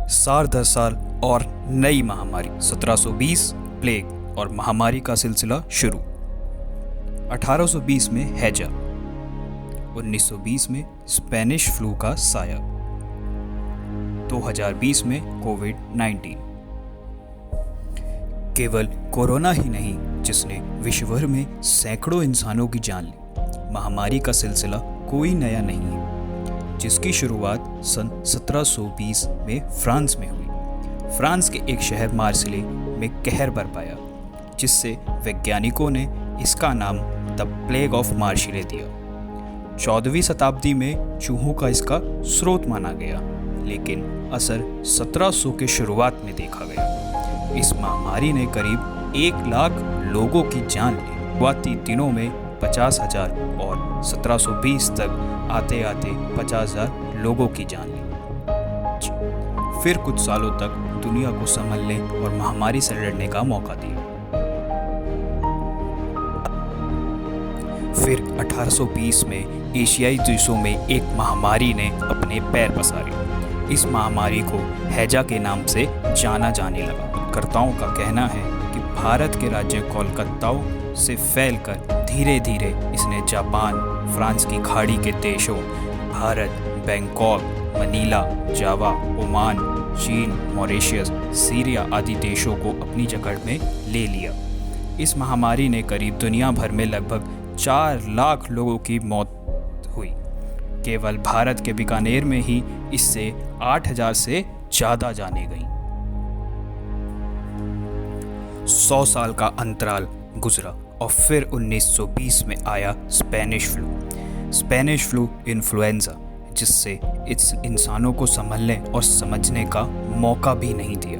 साल दर साल और नई महामारी 1720 प्लेग और महामारी का सिलसिला शुरू। 1820 में हैजा, 1920 में स्पेनिश फ्लू का साया, 2020 में कोविड-19। केवल कोरोना ही नहीं जिसने विश्व भर में सैकड़ों इंसानों की जान ली, महामारी का सिलसिला कोई नया नहीं है, जिसकी शुरुआत सन 1720 में फ्रांस में हुई। फ्रांस के एक शहर मार्सिले में कहर बरपाया, जिससे वैज्ञानिकों ने इसका नाम द प्लेग ऑफ मार्सिले दिया। 14वीं शताब्दी में चूहों का इसका स्रोत माना गया, लेकिन असर 1700 के शुरुआत में देखा गया। इस महामारी ने करीब 1 लाख लोगों की जान ली। शुरुआती दिनों में 50,000 और 1720 तक आते आते 50,000 लोगों की जान ली। फिर कुछ सालों तक दुनिया को संभलने और महामारी से लड़ने का मौका दिया। फिर 1820 में एशियाई देशों में एक महामारी ने अपने पैर पसारे। इस महामारी को हैजा के नाम से जाना जाने लगा। कर्ताओं का कहना है कि भारत के राज्य कोलकाताओं से फैलकर धीरे धीरे इसने जापान, फ्रांस की खाड़ी के देशों, भारत, बैंकॉक, मनीला, जावा, ओमान, चीन, मॉरिशस, सीरिया आदि देशों को अपनी जकड़ में ले लिया। इस महामारी ने करीब दुनिया भर में लगभग 4 लाख लोगों की मौत हुई। केवल भारत के बीकानेर में ही इससे 8,000 से ज़्यादा जानें गईं। 100 साल का अंतराल गुजरा और फिर 1920 में आया स्पेनिश फ्लू इन्फ्लुएंजा, जिससे इस इंसानों को संभलने और समझने का मौका भी नहीं दिया।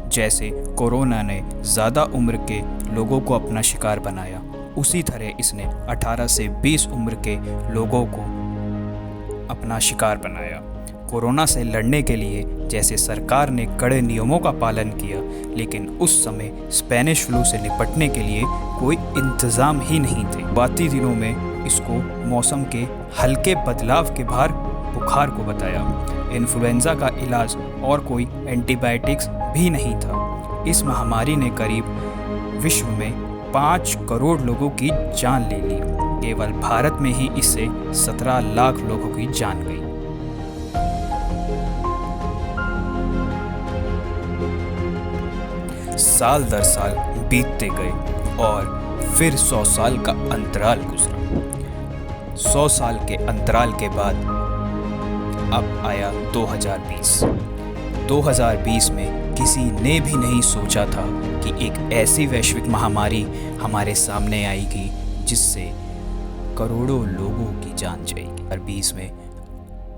जैसे कोरोना ने ज़्यादा उम्र के लोगों को अपना शिकार बनाया, उसी तरह इसने 18 से 20 उम्र के लोगों को अपना शिकार बनाया। कोरोना से लड़ने के लिए जैसे सरकार ने कड़े नियमों का पालन किया, लेकिन उस समय स्पेनिश फ्लू से निपटने के लिए कोई इंतज़ाम ही नहीं थे। बाती दिनों में इसको मौसम के हल्के बदलाव के बुखार को बताया। इन्फ्लुएंजा का इलाज और कोई एंटीबायोटिक्स भी नहीं था। इस महामारी ने करीब विश्व में 5 करोड़ लोगों की जान ले ली। केवल भारत में ही इससे 17 लाख लोगों की जान गई। साल दर साल बीतते गए और फिर 100 साल का अंतराल गुजरा। 100 साल के अंतराल के बाद अब आया 2020। 2020 में किसी ने भी नहीं सोचा था कि एक ऐसी वैश्विक महामारी हमारे सामने आएगी जिससे करोड़ों लोगों की जान जाएगी। 2020 में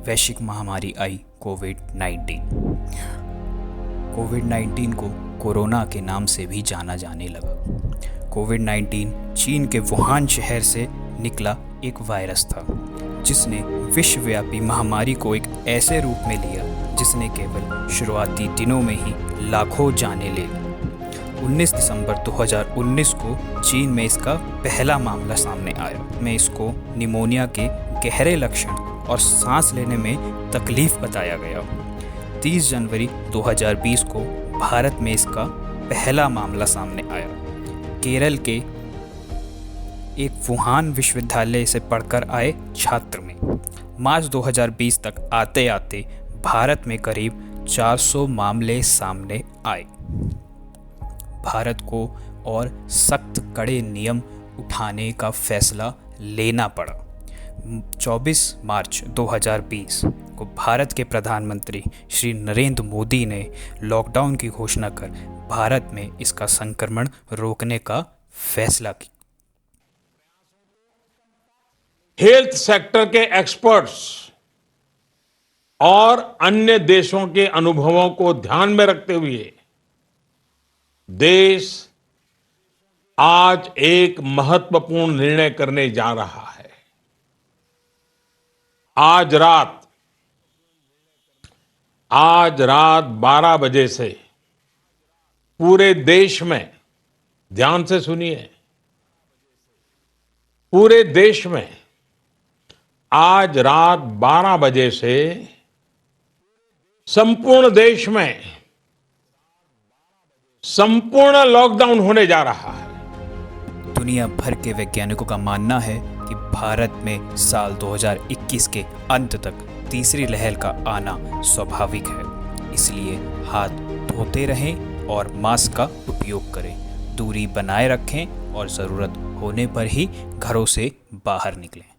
वैश्विक महामारी आई कोविड-19। कोविड-19 को कोरोना के नाम से भी जाना जाने लगा। कोविड-19 चीन के वुहान शहर से निकला एक वायरस था, जिसने विश्वव्यापी महामारी को एक ऐसे रूप में लिया जिसने केवल शुरुआती दिनों में ही लाखों जानें ले ली। 19 दिसंबर 2019 को चीन में इसका पहला मामला सामने आया। में इसको निमोनिया के गहरे लक्षण और सांस लेने में तकलीफ बताया गया। 30 जनवरी 2020 को भारत में इसका पहला मामला सामने आया। केरल के एक वुहान विश्वविद्यालय से पढ़कर आए छात्र में। मार्च 2020 तक आते आते भारत में करीब 400 मामले सामने आए। भारत को और सख्त कड़े नियम उठाने का फैसला लेना पड़ा। 24 मार्च 2020 को भारत के प्रधानमंत्री श्री नरेंद्र मोदी ने लॉकडाउन की घोषणा कर भारत में इसका संक्रमण रोकने का फैसला किया। हेल्थ सेक्टर के एक्सपर्ट्स और अन्य देशों के अनुभवों को ध्यान में रखते हुए देश आज एक महत्वपूर्ण निर्णय करने जा रहा है। आज रात 12 बजे से पूरे देश में, ध्यान से सुनिए, पूरे देश में आज रात 12 बजे से संपूर्ण देश में संपूर्ण लॉकडाउन होने जा रहा है। दुनिया भर के वैज्ञानिकों का मानना है कि भारत में साल 2021 के अंत तक तीसरी लहर का आना स्वाभाविक है। इसलिए हाथ धोते रहें और मास्क का उपयोग करें, दूरी बनाए रखें और ज़रूरत होने पर ही घरों से बाहर निकलें।